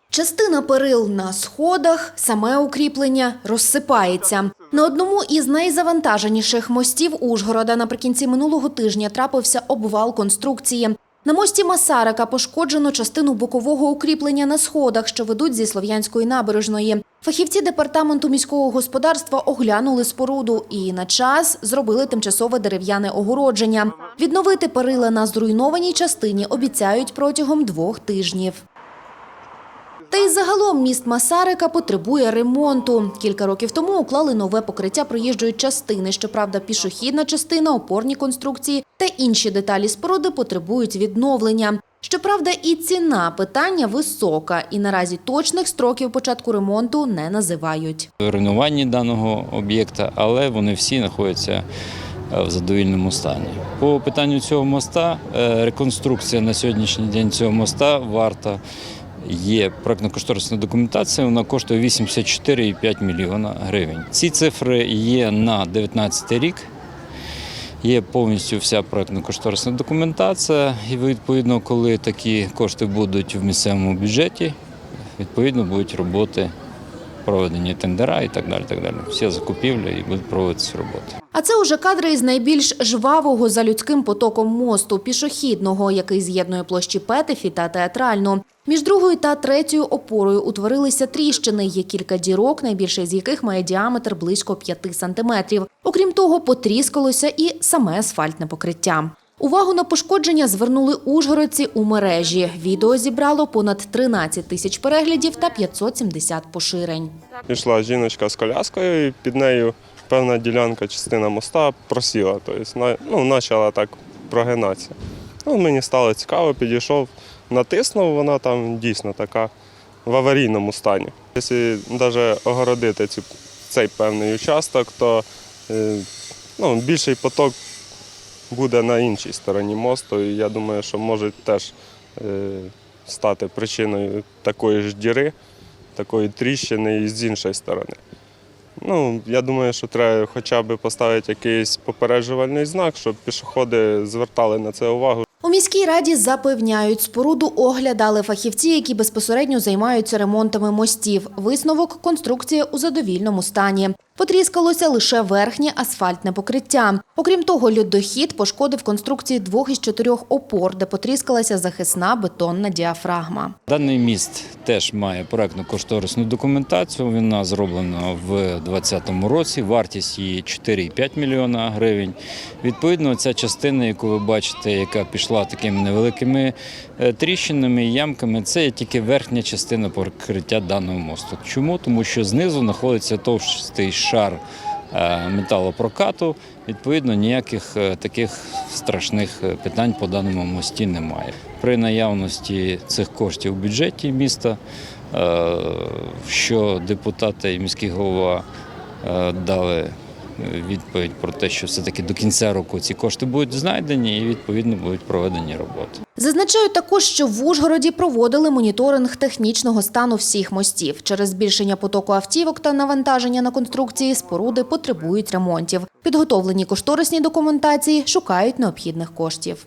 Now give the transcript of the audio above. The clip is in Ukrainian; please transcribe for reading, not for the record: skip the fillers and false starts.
Частина перил на сходах, саме укріплення розсипається. На одному із найзавантаженіших мостів Ужгорода наприкінці минулого тижня трапився обвал конструкції. На мості Масарика пошкоджено частину бокового укріплення на сходах, що ведуть зі Слов'янської набережної. Фахівці департаменту міського господарства оглянули споруду і на час зробили тимчасове дерев'яне огородження. Відновити перила на зруйнованій частині обіцяють протягом 2 тижнів. Та й загалом міст Масарика потребує ремонту. Кілька років тому уклали нове покриття проїжджої частини. Щоправда, пішохідна частина, опорні конструкції та інші деталі споруди потребують відновлення. Щоправда, і ціна питання висока, і наразі точних строків початку ремонту не називають. Руйнування даного об'єкта, але вони всі знаходяться в задовільному стані. По питанню цього моста, реконструкція на сьогоднішній день цього моста варта. Є проєктно-кошторисна документація, вона коштує 84,5 мільйона гривень. Ці цифри є на 2019 рік, є повністю вся проєктно-кошторисна документація. І відповідно, коли такі кошти будуть в місцевому бюджеті, відповідно будуть роботи, проведені тендера і так далі, так далі. Всі закупівлі і будуть проводитися роботи. А це уже кадри із найбільш жвавого за людським потоком мосту – пішохідного, який з'єднує площі Петефі та Театральну. Між другою та третьою опорою утворилися тріщини. Є кілька дірок, найбільша з яких має діаметр близько 5 сантиметрів. Окрім того, потріскалося і саме асфальтне покриття. Увагу на пошкодження звернули ужгородці у мережі. Відео зібрало понад 13 тисяч переглядів та 570 поширень. Пішла жіночка з коляскою, і під нею певна ділянка, частина моста просіла, тобто, почала так прогинатися. Мені стало цікаво, підійшов, натиснув, вона там дійсно така в аварійному стані. Якщо навіть огородити цей певний участок, то більший поток буде на іншій стороні мосту, і я думаю, що може теж стати причиною такої ж діри, такої тріщини і з іншої сторони. Я думаю, що треба хоча б поставити якийсь попереджувальний знак, щоб пішоходи звертали на це увагу. У міській раді запевняють, споруду оглядали фахівці, які безпосередньо займаються ремонтами мостів. Висновок – конструкція у задовільному стані. Потріскалося лише верхнє асфальтне покриття. Окрім того, льодохід пошкодив конструкції 2 із 4 опор, де потріскалася захисна бетонна діафрагма. Даний міст теж має проєктно-кошторисну документацію. Вона зроблена в 2020 році, вартість її 4,5 мільйона гривень. Відповідно, ця частина, яку ви бачите, яка пішла такими невеликими тріщинами і ямками, це є тільки верхня частина покриття даного мосту. Чому? Тому що знизу знаходиться товстий шар металопрокату, відповідно, ніяких таких страшних питань по даному мості немає. При наявності цих коштів у бюджеті міста, що депутати і міський голова дали відповідь про те, що все-таки до кінця року ці кошти будуть знайдені і, відповідно, будуть проведені роботи. Зазначають також, що в Ужгороді проводили моніторинг технічного стану всіх мостів. Через збільшення потоку автівок та навантаження на конструкції споруди потребують ремонтів. Підготовлені кошторисні документації шукають необхідних коштів.